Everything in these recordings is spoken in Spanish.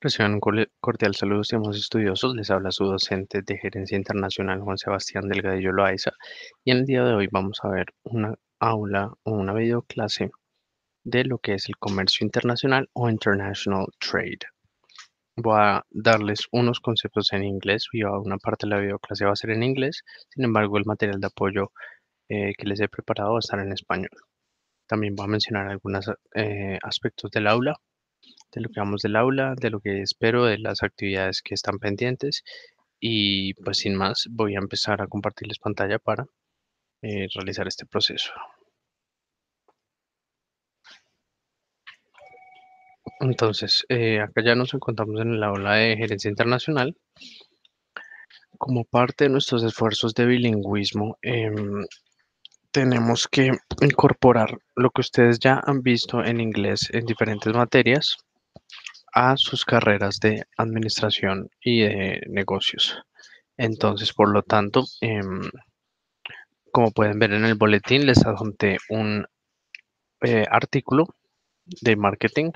Reciban un cordial saludo, estimados estudiosos. Les habla su docente de Gerencia Internacional, Juan Sebastián Delgadillo Loaiza. Y en el día de hoy vamos a ver una aula o una videoclase de lo que es el comercio internacional o International Trade. Voy a darles unos conceptos en inglés y una parte de la videoclase va a ser en inglés. Sin embargo, el material de apoyo que les he preparado va a estar en español. También voy a mencionar algunos aspectos del aula, de lo que vamos del aula, de lo que espero, de las actividades que están pendientes y pues sin más voy a empezar a compartirles pantalla para realizar este proceso. Entonces, acá ya nos encontramos en el aula de gerencia internacional. Como parte de nuestros esfuerzos de bilingüismo, tenemos que incorporar lo que ustedes ya han visto en inglés en diferentes materias a sus carreras de administración y de negocios. Entonces, por lo tanto, como pueden ver en el boletín, les adjunté un artículo de marketing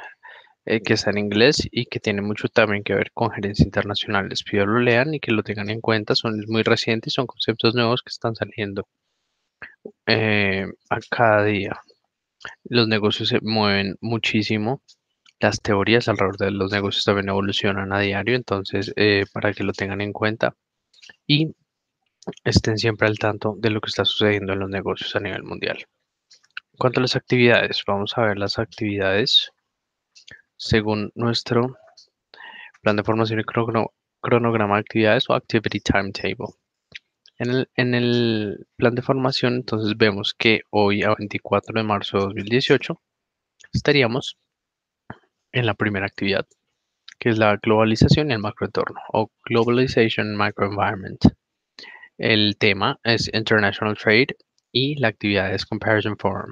que está en inglés y que tiene mucho también que ver con gerencia internacional. Les pido lo lean y que lo tengan en cuenta. Son muy recientes, son conceptos nuevos que están saliendo a cada día. Los negocios se mueven muchísimo. Las teorías alrededor de los negocios también evolucionan a diario, entonces para que lo tengan en cuenta y estén siempre al tanto de lo que está sucediendo en los negocios a nivel mundial. En cuanto a las actividades, vamos a ver las actividades según nuestro plan de formación y cronograma de actividades o Activity Timetable. En el plan de formación, entonces vemos que hoy, a 24 de marzo de 2018, estaríamos en la primera actividad, que es la globalización y el macroentorno, o Globalization and Microenvironment. El tema es International Trade y la actividad es Comparison Forum.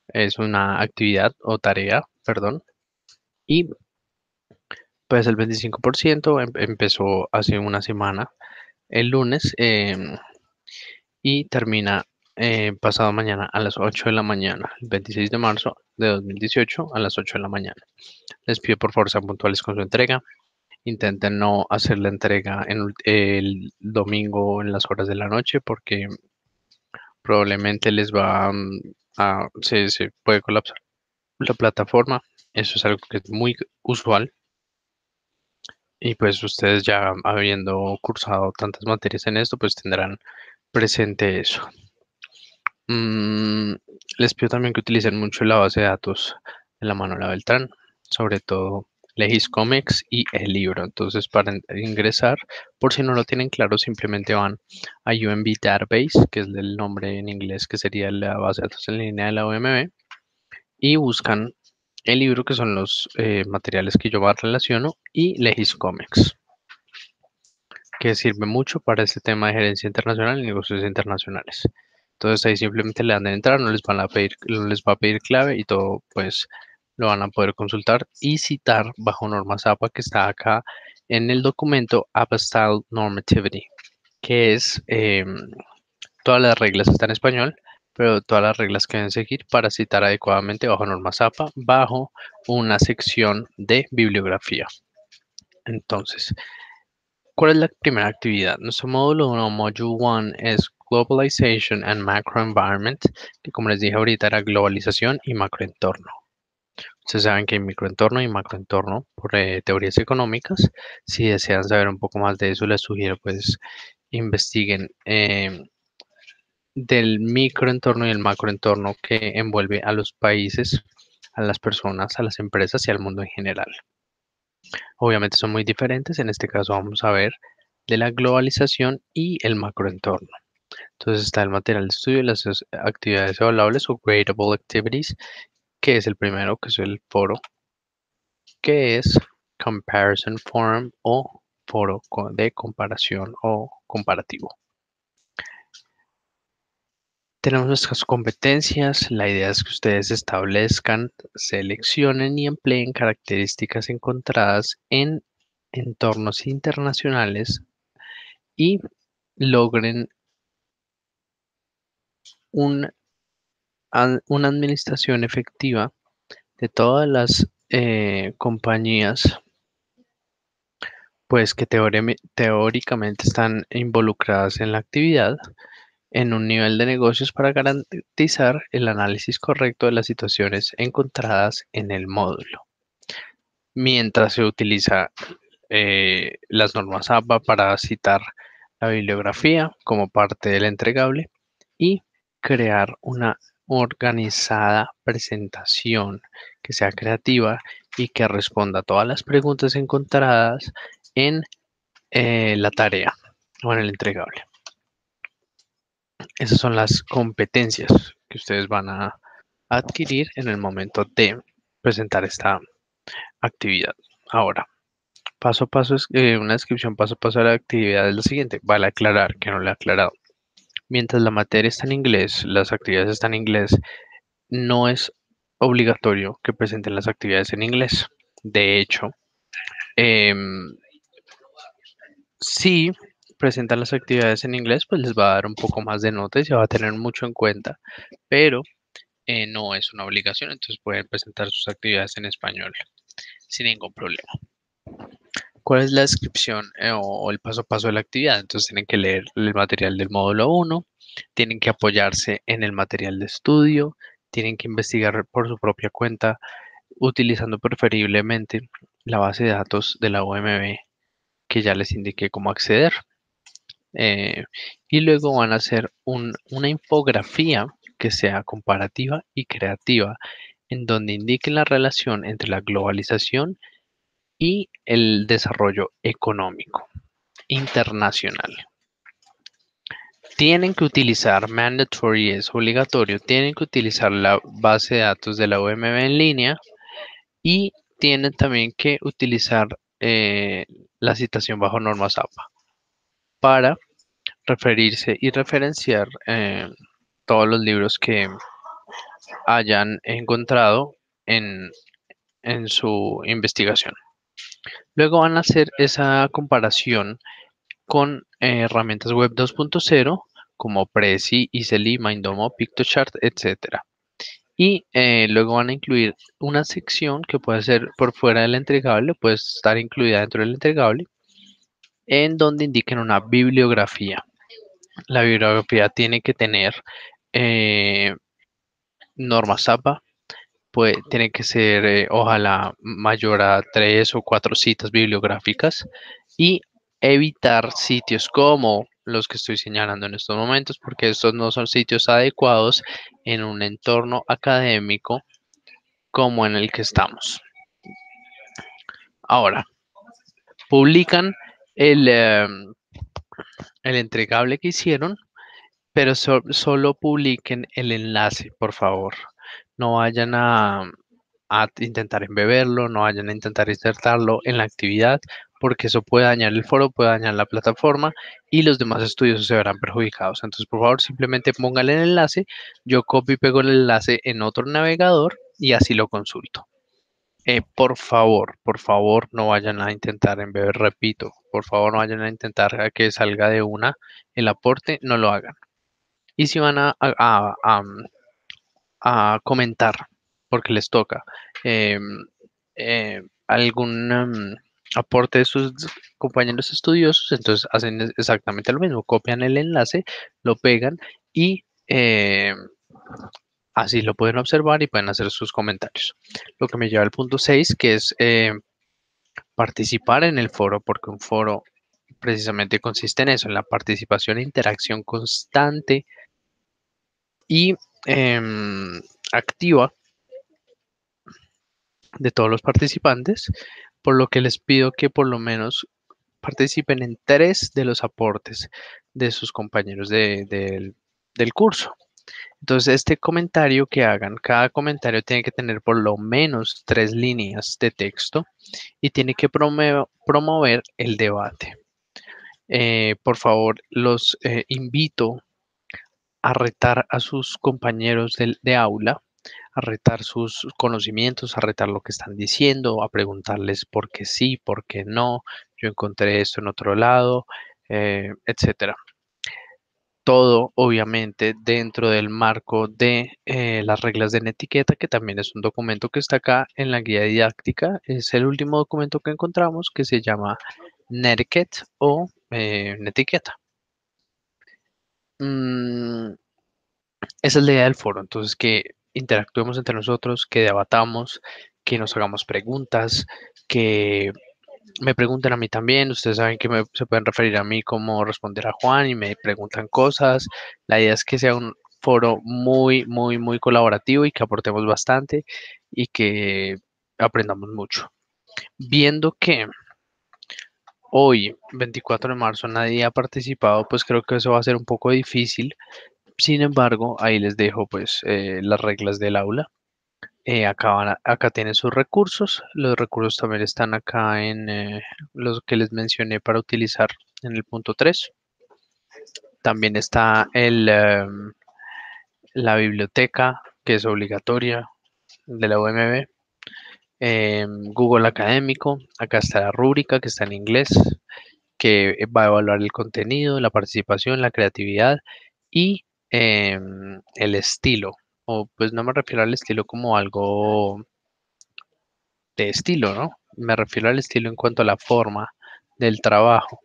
Es una actividad o tarea, perdón, y pues el 25% empezó hace una semana, el lunes, y termina pasado mañana a las 8 de la mañana, el 26 de marzo de 2018 a las 8 de la mañana. Les pido por favor sean puntuales con su entrega. Intenten no hacer la entrega en el domingo en las horas de la noche porque probablemente les va se puede colapsar la plataforma. Eso es algo que es muy usual. Y pues ustedes ya habiendo cursado tantas materias en esto, pues tendrán presente eso. Mm, Les pido también que utilicen mucho la base de datos de la Manuela Beltrán, sobre todo Legiscomex y el libro. Entonces, para ingresar, por si no lo tienen claro, simplemente van a UMB Database, que es el nombre en inglés que sería la base de datos en línea de la OMB, y buscan el libro que son los materiales que yo más relaciono y Legiscomex, que sirve mucho para este tema de gerencia internacional y negocios internacionales. Entonces ahí simplemente le dan a entrar, no les va a pedir clave y todo pues lo van a poder consultar y citar bajo normas APA que está acá en el documento APA Style Normativity, que es todas las reglas están en español, pero todas las reglas que deben seguir para citar adecuadamente bajo normas APA, bajo una sección de bibliografía. Entonces, ¿cuál es la primera actividad? Nuestro módulo 1, Module 1, es Globalization and Macroenvironment, que como les dije ahorita era globalización y macroentorno. Ustedes saben que hay microentorno y macroentorno por teorías económicas. Si desean saber un poco más de eso, les sugiero pues investiguen del microentorno y el macroentorno que envuelve a los países, a las personas, a las empresas y al mundo en general. Obviamente son muy diferentes. En este caso vamos a ver de la globalización y el macroentorno. Entonces está el material de estudio y las actividades evaluables o gradable activities, que es el primero, que es el foro, que es comparison forum o foro de comparación o comparativo. Tenemos nuestras competencias. La idea es que ustedes establezcan, seleccionen y empleen características encontradas en entornos internacionales y logren un una administración efectiva de todas las compañías pues que teóricamente están involucradas en la actividad en un nivel de negocios para garantizar el análisis correcto de las situaciones encontradas en el módulo, mientras se utiliza las normas APA para citar la bibliografía como parte del entregable y crear una organizada presentación que sea creativa y que responda a todas las preguntas encontradas en la tarea o en el entregable. Esas son las competencias que ustedes van a adquirir en el momento de presentar esta actividad. Ahora, paso a paso, una descripción paso a paso de la actividad es lo siguiente. Vale aclarar que no le he aclarado. Mientras la materia está en inglés, las actividades están en inglés, no es obligatorio que presenten las actividades en inglés. De hecho, em, si presentan las actividades en inglés, pues les va a dar un poco más de nota y se va a tener mucho en cuenta, pero no es una obligación, entonces pueden presentar sus actividades en español sin ningún problema. ¿Cuál es la descripción o el paso a paso de la actividad? Entonces tienen que leer el material del módulo 1, tienen que apoyarse en el material de estudio, tienen que investigar por su propia cuenta, utilizando preferiblemente la base de datos de la OMB que ya les indiqué cómo acceder. Y luego van a hacer una infografía que sea comparativa y creativa, en donde indiquen la relación entre la globalización y el desarrollo económico internacional. Tienen que utilizar, mandatory es obligatorio, tienen que utilizar la base de datos de la OMB en línea y tienen también que utilizar la citación bajo normas APA para referirse y referenciar todos los libros que hayan encontrado en, en su investigación. Luego van a hacer esa comparación con herramientas web 2.0 como Prezi, Easely, Mindomo, Pictochart, etcétera. Y luego van a incluir una sección que puede ser por fuera del entregable, puede estar incluida dentro del entregable, en donde indiquen una bibliografía. La bibliografía tiene que tener eh, normas APA, tiene que ser ojalá mayor a 3 o 4 citas bibliográficas y evitar sitios como los que estoy señalando en estos momentos, porque estos no son sitios adecuados en un entorno académico como en el que estamos. Ahora, publican el entregable que hicieron, pero solo publiquen el enlace, por favor. No vayan a intentar embeberlo, no vayan a intentar insertarlo en la actividad, porque eso puede dañar el foro, puede dañar la plataforma y los demás estudios se verán perjudicados. Entonces, por favor, simplemente pónganle el enlace, yo copio y pego el enlace en otro navegador y así lo consulto. Por favor, no vayan a intentar embeber, repito, por favor, no vayan a intentar a que salga de una el aporte, no lo hagan. Y si van a comentar, porque les toca, algún aporte de sus compañeros estudiosos, entonces hacen exactamente lo mismo, copian el enlace, lo pegan y así lo pueden observar y pueden hacer sus comentarios. Lo que me lleva al punto 6, que es participar en el foro, porque un foro precisamente consiste en eso, en la participación e interacción constante y activa de todos los participantes, por lo que les pido que por lo menos participen en 3 de los aportes de sus compañeros del curso. Entonces, este comentario que hagan, cada comentario tiene que tener por lo menos 3 líneas de texto y tiene que promover el debate. Por favor, los invito a retar a sus compañeros de aula, a retar sus conocimientos, a retar lo que están diciendo, a preguntarles por qué sí, por qué no, yo encontré esto en otro lado, etcétera. Todo, obviamente, dentro del marco de las reglas de etiqueta, que también es un documento que está acá en la guía didáctica. Es el último documento que encontramos que se llama netiquette o netiqueta. Mm, Esa es la idea del foro, entonces que interactuemos entre nosotros, que debatamos, que nos hagamos preguntas, que me pregunten a mí también. Ustedes saben que se pueden referir a mí como responder a Juan y me preguntan cosas. La idea es que sea un foro muy, muy, muy colaborativo y que aportemos bastante y que aprendamos mucho. Viendo que hoy, 24 de marzo, nadie ha participado, pues creo que eso va a ser un poco difícil. Sin embargo, ahí les dejo pues las reglas del aula. Acá tienen sus recursos. Los recursos también están acá en los que les mencioné para utilizar en el punto 3. También está la biblioteca, que es obligatoria de la UMB. Google Académico. Acá está la rúbrica, que está en inglés, que va a evaluar el contenido, la participación, la creatividad y el estilo. O pues no me refiero al estilo como algo de estilo, ¿no? Me refiero al estilo en cuanto a la forma del trabajo,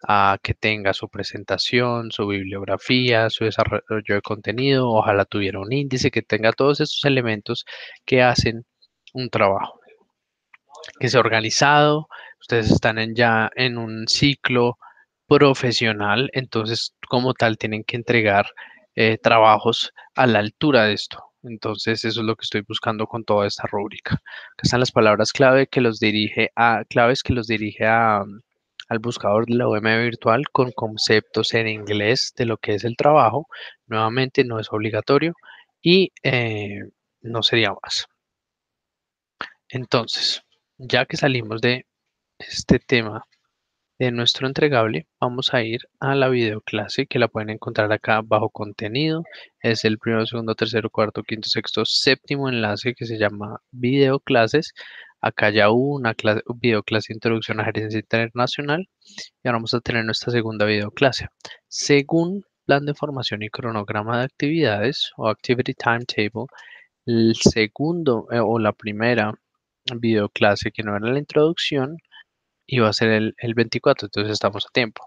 a que tenga su presentación, su bibliografía, su desarrollo de contenido, ojalá tuviera un índice, que tenga todos esos elementos que hacen un trabajo, que sea organizado. Ustedes están ya en un ciclo profesional, entonces como tal tienen que entregar trabajos a la altura de esto. Entonces eso es lo que estoy buscando con toda esta rúbrica. Acá están las palabras claves que los dirige al buscador de la UM virtual con conceptos en inglés de lo que es el trabajo. Nuevamente no es obligatorio y no sería más. Entonces, ya que salimos de este tema de nuestro entregable, vamos a ir a la videoclase que la pueden encontrar acá bajo contenido. Es el primero, segundo, tercero, cuarto, quinto, sexto, séptimo enlace que se llama videoclases. Acá ya hubo una videoclase de introducción a gerencia internacional y ahora vamos a tener nuestra segunda videoclase. Según plan de formación y cronograma de actividades o activity timetable, el segundo o la primera videoclase que no era la introducción iba a ser el 24, entonces estamos a tiempo.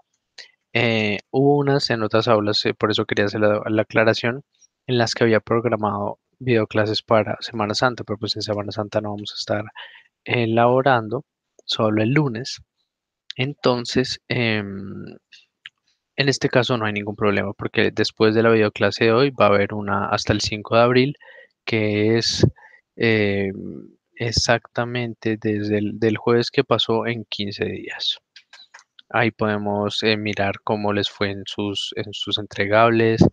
Hubo unas en otras aulas, por eso quería hacer la aclaración, en las que había programado videoclases para Semana Santa, pero pues en Semana Santa no vamos a estar elaborando, solo el lunes. Entonces, en este caso no hay ningún problema, porque después de la videoclase de hoy va a haber una hasta el 5 de abril, que es eh, exactamente desde el del jueves que pasó en 15 días. Ahí podemos mirar cómo les fue en sus entregables,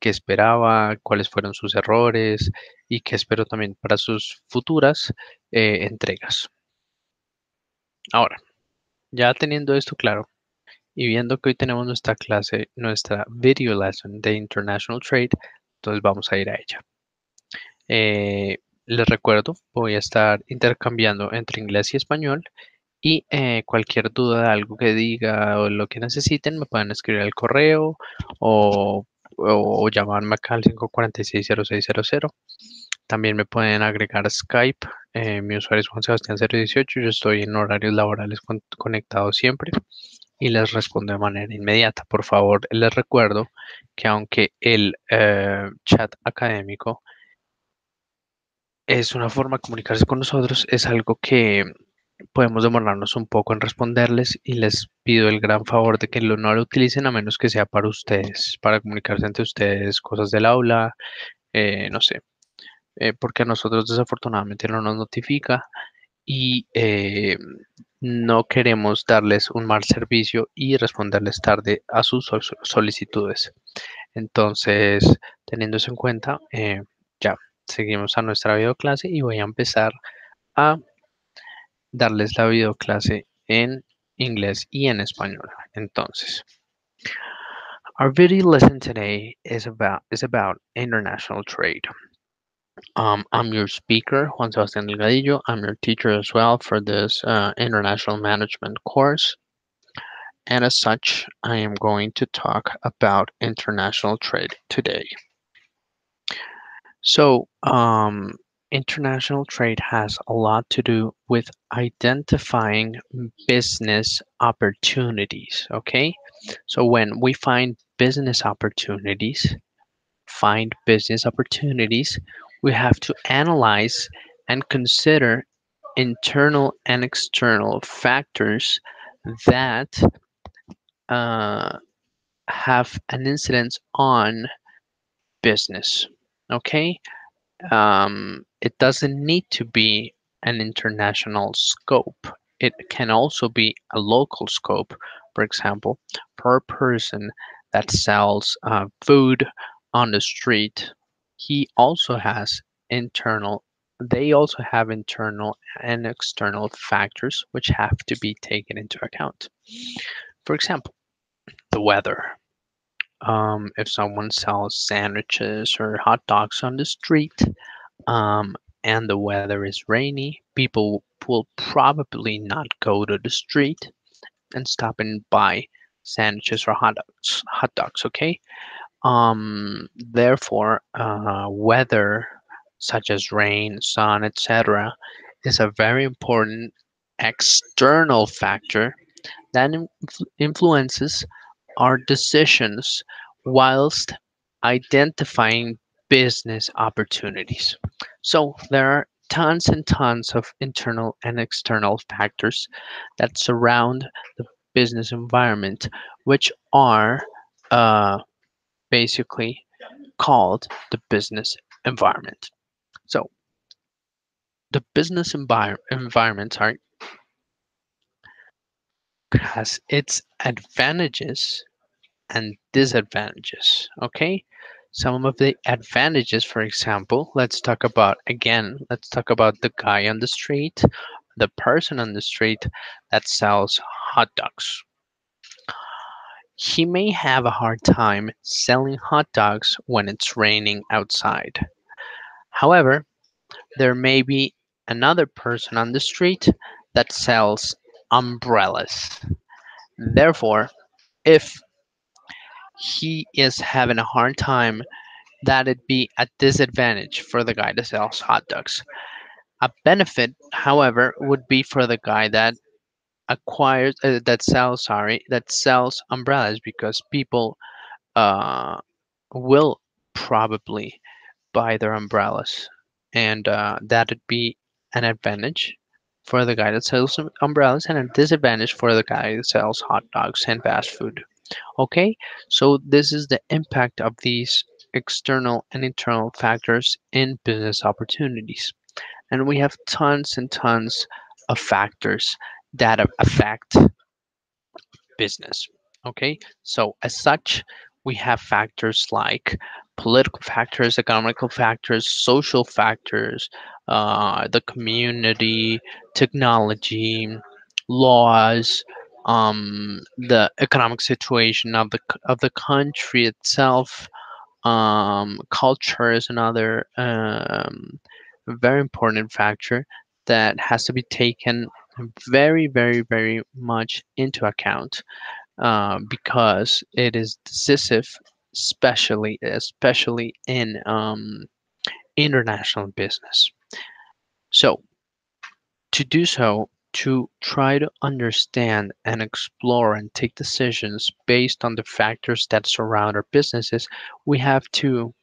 qué esperaba, cuáles fueron sus errores y qué espero también para sus futuras entregas. Ahora, ya teniendo esto claro y viendo que hoy tenemos nuestra clase, nuestra video lesson de International Trade, entonces vamos a ir a ella. Les recuerdo, voy a estar intercambiando entre inglés y español y cualquier duda de algo que diga o lo que necesiten me pueden escribir al correo o, o llamarme acá al 546-0600. También me pueden agregar a Skype. Mi usuario es Juan Sebastián 018. Yo estoy en horarios laborales conectado siempre y les respondo de manera inmediata. Por favor, les recuerdo que aunque el chat académico es una forma de comunicarse con nosotros, es algo que podemos demorarnos un poco en responderles y les pido el gran favor de que no lo utilicen a menos que sea para ustedes, para comunicarse entre ustedes, cosas del aula, no sé, porque a nosotros desafortunadamente no nos notifica y no queremos darles un mal servicio y responderles tarde a sus solicitudes. Entonces, teniendo eso en cuenta, ya seguimos a nuestra videoclase y voy a empezar a darles la videoclase en inglés y en español. Entonces, our video lesson today is about international trade. I'm your speaker, Juan Sebastián Delgadillo. I'm your teacher as well for this international management course. And as such, I am going to talk about international trade today. So, International trade has a lot to do with identifying business opportunities. Okay, so when we find business opportunities, we have to analyze and consider internal and external factors that uh, have an incidence on business. Okay, it doesn't need to be an international scope. It can also be a local scope. For example, for a person that sells food on the street, he also has internal. They also have internal and external factors which have to be taken into account. For example, the weather. If someone sells sandwiches or hot dogs on the street, um, and the weather is rainy, people will probably not go to the street and stop and buy sandwiches or hot dogs. Hot dogs, okay? Therefore, weather such as rain, sun, etc., is a very important external factor that influences our decisions whilst identifying business opportunities. So there are tons and tons of internal and external factors that surround the business environment, which are uh, basically called the business environment. So the business environment, sorry, has its advantages and disadvantages. Okay, some of the advantages, for example, let's talk about the guy on the street, the person on the street that sells hot dogs. He may have a hard time selling hot dogs when it's raining outside. However, there may be another person on the street that sells umbrellas. Therefore, if he is having a hard time, that'd be a disadvantage for the guy that sells hot dogs. A benefit, however, would be for the guy that that sells umbrellas, because people uh, will probably buy their umbrellas, and that'd be an advantage for the guy that sells umbrellas and a disadvantage for the guy that sells hot dogs and fast food. Okay, so this is the impact of these external and internal factors in business opportunities. And we have tons and tons of factors that affect business. Okay, so as such, we have factors like political factors, economical factors, social factors, the community, technology, laws, the economic situation of the country itself. Culture is another very important factor that has to be taken very, very, very much into account, because it is decisive, especially in international business. So to try to understand and explore and take decisions based on the factors that surround our businesses, we have to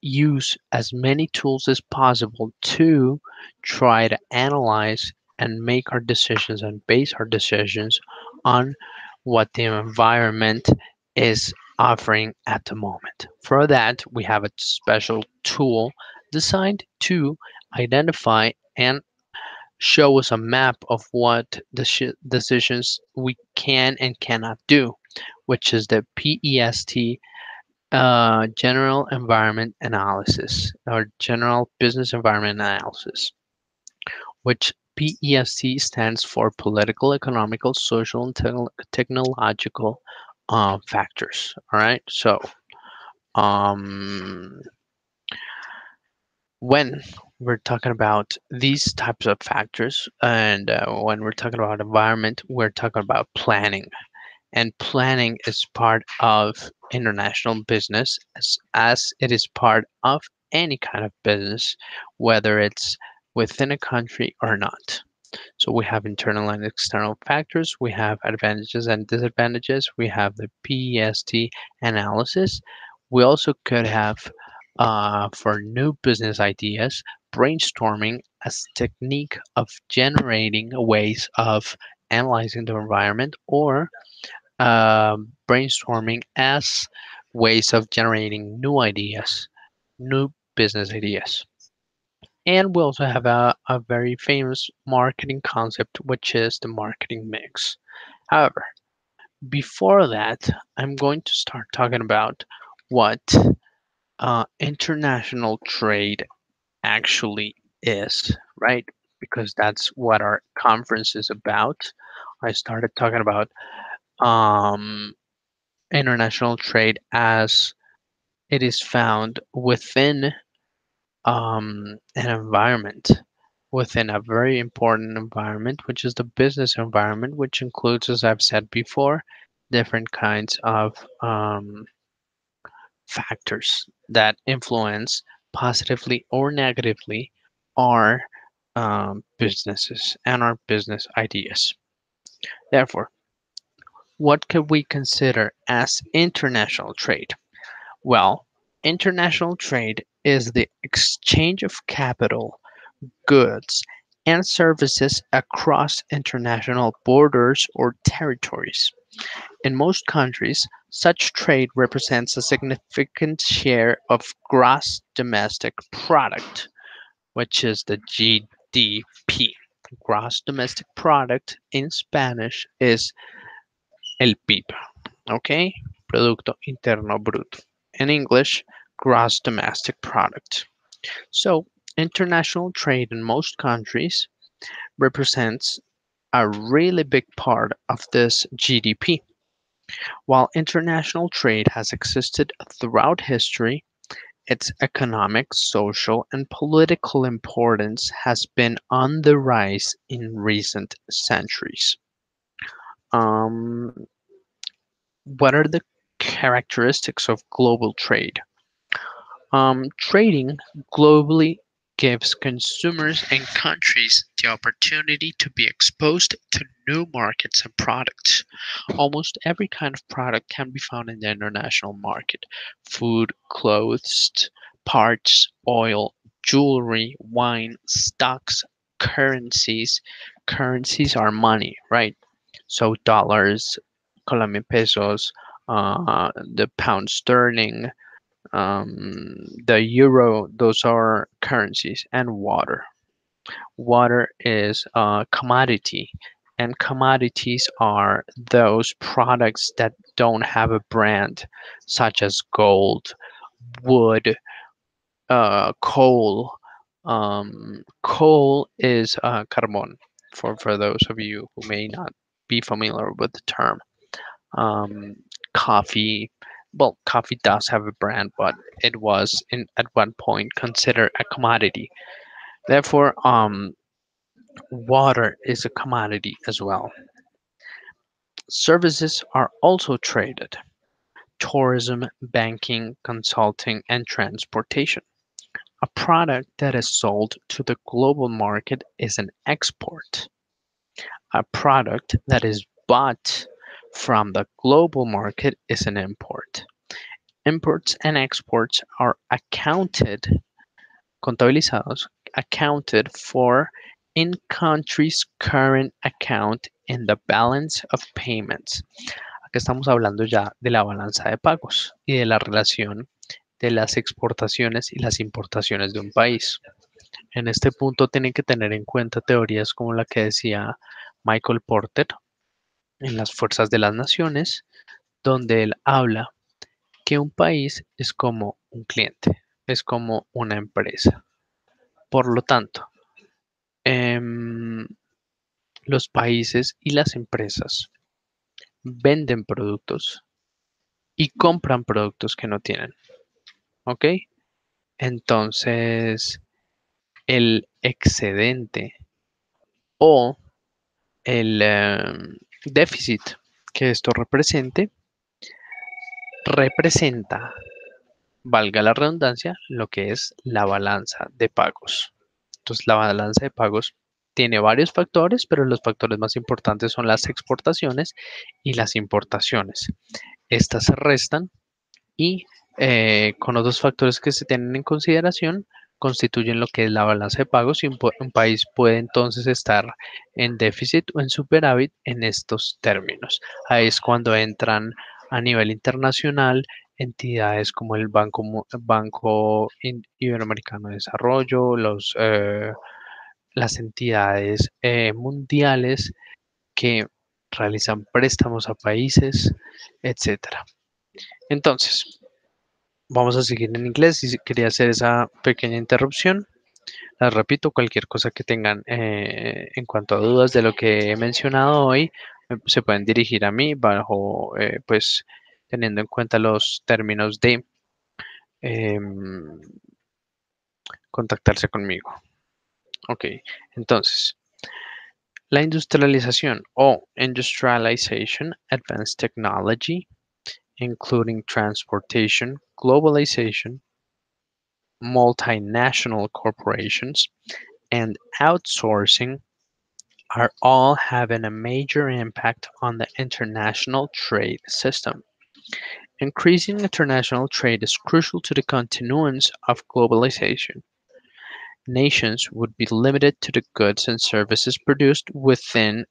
use as many tools as possible to try to analyze and make our decisions and base our decisions on what the environment is offering at the moment. For that, we have a special tool designed to identify and show us a map of what decisions we can and cannot do, which is the PEST, general environment analysis, or general business environment analysis, which PEST stands for political, economical, social, and technological factors. All right. So um, when we're talking about these types of factors, and when we're talking about environment, we're talking about planning. And planning is part of international business as it is part of any kind of business, whether it's within a country or not. So we have internal and external factors, we have advantages and disadvantages, we have the PEST analysis. We also could have, for new business ideas, brainstorming as technique of generating ways of analyzing the environment, or brainstorming as ways of generating new ideas, new business ideas. And we also have a very famous marketing concept, which is the marketing mix. However, before that, I'm going to start talking about what international trade actually is, right? Because that's what our conference is about. I started talking about um, international trade as it is found within an environment, within a very important environment, which is the business environment, which includes, as I've said before, different kinds of factors that influence positively or negatively our businesses and our business ideas. Therefore, what could we consider as international trade? Well, international trade is the exchange of capital, goods, and services across international borders or territories. In most countries, such trade represents a significant share of gross domestic product, which is the GDP. Gross domestic product in Spanish is el PIB, okay? Producto Interno Bruto. In English, gross domestic product. So, international trade in most countries represents a really big part of this GDP. While international trade has existed throughout history, its economic, social, and political importance has been on the rise in recent centuries. Um, what are the characteristics of global trade? Trading globally gives consumers and countries the opportunity to be exposed to new markets and products. Almost every kind of product can be found in the international market: food, clothes, parts, oil, jewelry, wine, stocks, currencies. Currencies are money, right? So dollars, Colombian pesos, the pound sterling, the euro, those are currencies. And water. Water is a commodity, and commodities are those products that don't have a brand, such as gold, wood, coal. Coal is carbon, for those of you who may not be familiar with the term. um, Coffee. Well, coffee does have a brand, but it was at one point considered a commodity. Therefore, water is a commodity as well. Services are also traded: tourism, banking, consulting, and transportation. A product that is sold to the global market is an export. A product that is bought from the global market is an import. Imports and exports are contabilizados, accounted for in country's current account in the balance of payments. Acá estamos hablando ya de la balanza de pagos y de la relación de las exportaciones y las importaciones de un país. En este punto tienen que tener en cuenta teorías como la que decía Michael Porter en Las Fuerzas de las Naciones, donde él habla que un país es como un cliente, es como una empresa. Por lo tanto, em, los países y las empresas venden productos y compran productos que no tienen, ¿ok? Entonces, el excedente o el déficit que esto representa valga la redundancia, lo que es la balanza de pagos. Entonces, la balanza de pagos tiene varios factores, pero los factores más importantes son las exportaciones y las importaciones. Estas se restan y con otros factores que se tienen en consideración constituyen lo que es la balanza de pagos y un país puede entonces estar en déficit o en superávit en estos términos. Ahí es cuando entran a nivel internacional entidades como el Banco Iberoamericano de Desarrollo, las entidades mundiales que realizan préstamos a países, etcétera. Entonces, vamos a seguir en inglés y quería hacer esa pequeña interrupción. Les repito, cualquier cosa que tengan en cuanto a dudas de lo que he mencionado hoy, se pueden dirigir a mí bajo, pues, teniendo en cuenta los términos de em, contactarse conmigo. Ok, entonces, la industrialización o industrialization, advanced technology, including transportation, globalization, multinational corporations, and outsourcing are all having a major impact on the international trade system. Increasing international trade is crucial to the continuance of globalization. Nations would be limited to the goods and services produced within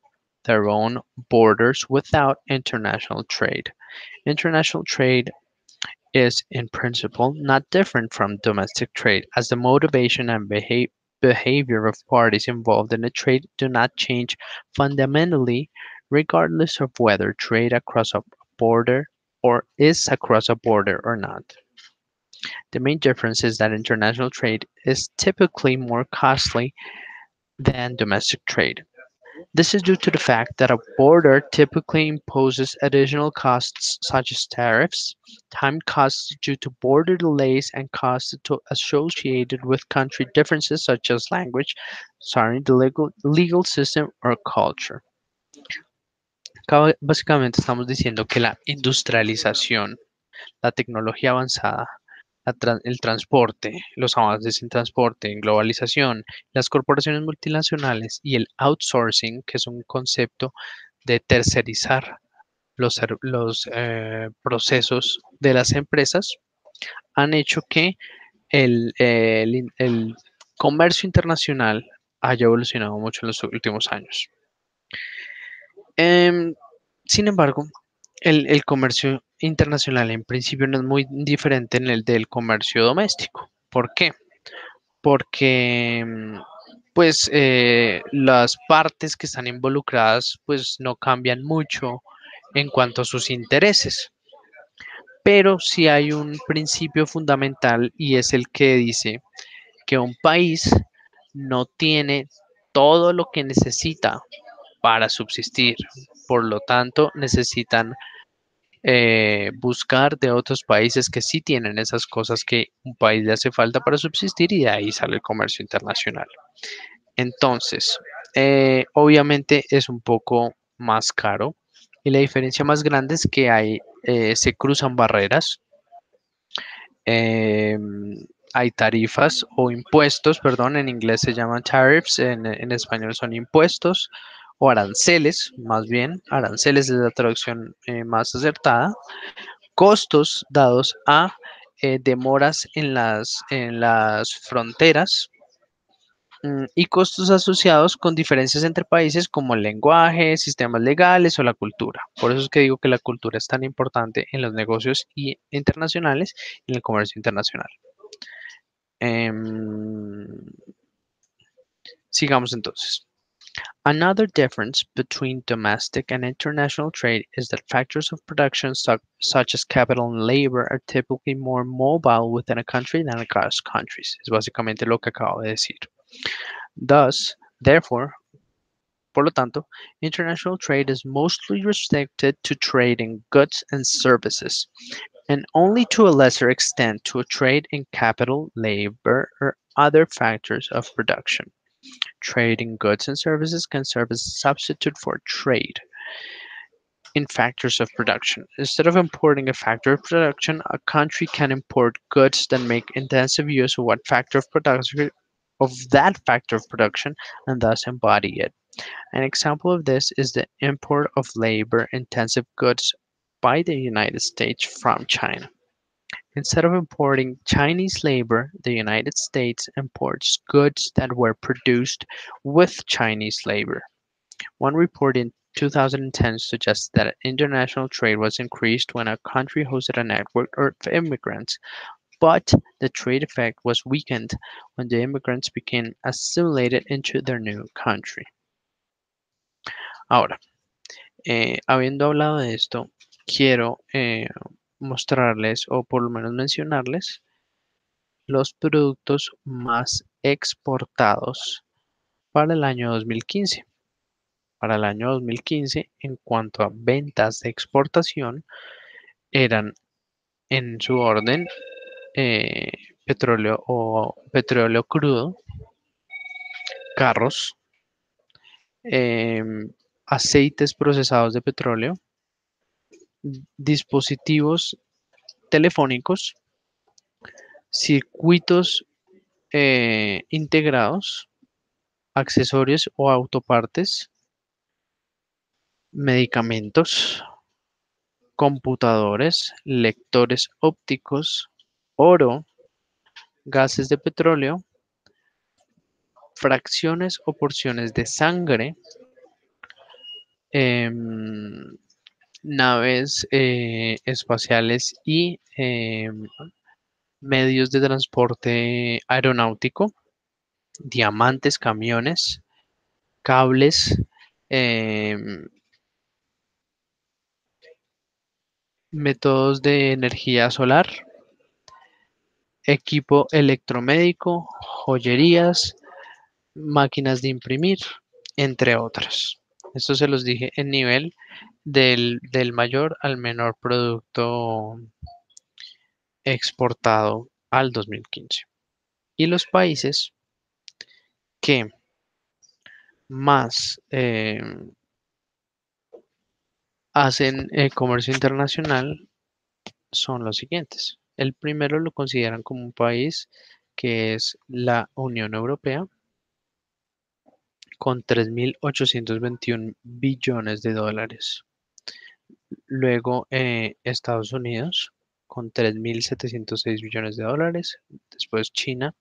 their own borders without international trade. International trade is, in principle, not different from domestic trade, as the motivation and behavior of parties involved in a trade do not change fundamentally regardless of whether trade across a border or is across a border or not. The main difference is that international trade is typically more costly than domestic trade. This is due to the fact that a border typically imposes additional costs such as tariffs, time costs due to border delays, and costs associated with country differences such as language, the legal system, or culture. Básicamente estamos diciendo que la industrialización, la tecnología avanzada, el transporte, los avances en transporte, en globalización, las corporaciones multinacionales y el outsourcing, que es un concepto de tercerizar los procesos de las empresas, han hecho que el comercio internacional haya evolucionado mucho en los últimos años. Em, Sin embargo, el comercio internacional en principio no es muy diferente en el del comercio doméstico. ¿Por qué? Porque pues las partes que están involucradas pues no cambian mucho en cuanto a sus intereses, pero sí hay un principio fundamental y es el que dice que un país no tiene todo lo que necesita para subsistir, por lo tanto necesitan buscar de otros países que sí tienen esas cosas que un país le hace falta para subsistir y de ahí sale el comercio internacional. Entonces, obviamente es un poco más caro y la diferencia más grande es que se cruzan barreras, eh, hay tarifas o impuestos, perdón, en inglés se llaman tariffs, en español son impuestos o aranceles, más bien, aranceles es la traducción más acertada, costos dados a demoras en las fronteras y costos asociados con diferencias entre países como el lenguaje, sistemas legales o la cultura. Por eso es que digo que la cultura es tan importante en los negocios internacionales y en el comercio internacional. Em, Sigamos entonces. Another difference between domestic and international trade is that factors of production such as capital and labor are typically more mobile within a country than across countries. Es básicamente lo que acabo de decir. Therefore, por lo tanto, international trade is mostly restricted to trading goods and services, and only to a lesser extent to a trade in capital, labor, or other factors of production. Trading goods and services can serve as a substitute for trade. in factors of production. Instead of importing a factor of production, a country can import goods that make intensive use of what factor of production of that factor of production and thus embody it. An example of this is the import of labor-intensive goods by the United States from China. Instead of importing Chinese labor, the United States imports goods that were produced with Chinese labor. One report in 2010 suggests that international trade was increased when a country hosted a network of immigrants, but the trade effect was weakened when the immigrants became assimilated into their new country. Ahora, habiendo hablado de esto, quiero mostrarles o por lo menos mencionarles los productos más exportados para el año 2015. Para el año 2015, en cuanto a ventas de exportación, eran en su orden eh, petróleo o petróleo crudo, carros, aceites procesados de petróleo, dispositivos telefónicos, circuitos integrados, accesorios o autopartes, medicamentos, computadores, lectores ópticos, oro, gases de petróleo, fracciones o porciones de sangre, em, naves espaciales y medios de transporte aeronáutico, diamantes, camiones, cables, em, métodos de energía solar, equipo electromédico, joyerías, máquinas de imprimir, entre otras. Esto se los dije en nivel del mayor al menor producto exportado al 2015. Y los países que más hacen comercio internacional son los siguientes. El primero lo consideran como un país que es la Unión Europea con 3.821 billones de dólares. Luego Estados Unidos con 3.706 billones de dólares. Después China,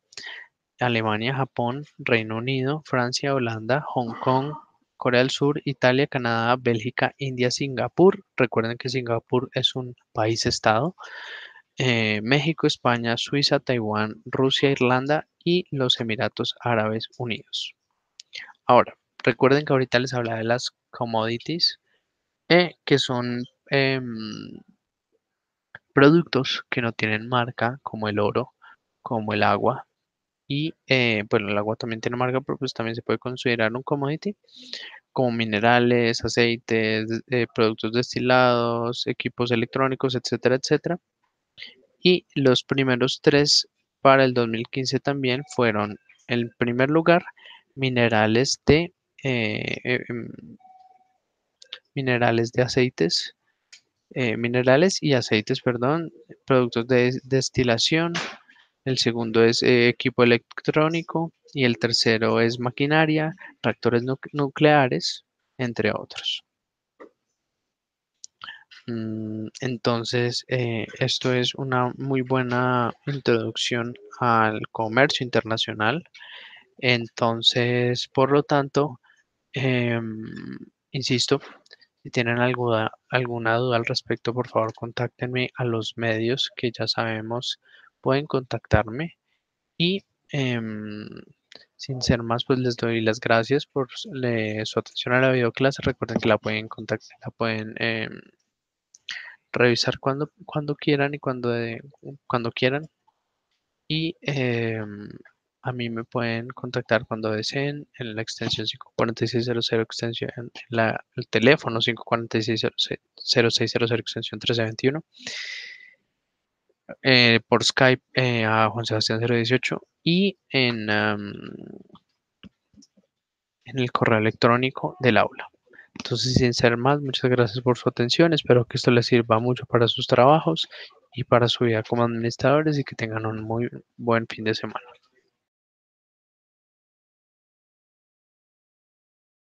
Alemania, Japón, Reino Unido, Francia, Holanda, Hong Kong, Corea del Sur, Italia, Canadá, Bélgica, India, Singapur. Recuerden que Singapur es un país-estado. México, España, Suiza, Taiwán, Rusia, Irlanda y los Emiratos Árabes Unidos. Ahora, recuerden que ahorita les hablaba de las commodities, que son productos que no tienen marca, como el oro, como el agua. Y bueno, el agua también tiene marca, pero pues también se puede considerar un commodity, como minerales, aceites, productos destilados, equipos electrónicos, etcétera, etcétera. Y los primeros tres para el 2015 también fueron, en primer lugar, minerales de, eh, eh, em, minerales de aceites, minerales y aceites, perdón, productos de destilación. El segundo es equipo electrónico y el tercero es maquinaria, reactores nucleares, entre otros. Entonces, esto es una muy buena introducción al comercio internacional. Entonces, por lo tanto, insisto, si tienen alguna duda al respecto, por favor, contáctenme a los medios que ya sabemos pueden contactarme. Y sin ser más, pues les doy las gracias por su atención a la videoclase. Recuerden que la pueden contactar, la pueden revisar cuando quieran y cuando quieran. Y a mí me pueden contactar cuando deseen en la extensión 54600 extensión, el teléfono 5460600 extensión 1321. Por Skype a Juan Sebastián 018 y en el correo electrónico del aula. Entonces, sin ser más, muchas gracias por su atención. Espero que esto les sirva mucho para sus trabajos y para su vida como administradores y que tengan un muy buen fin de semana.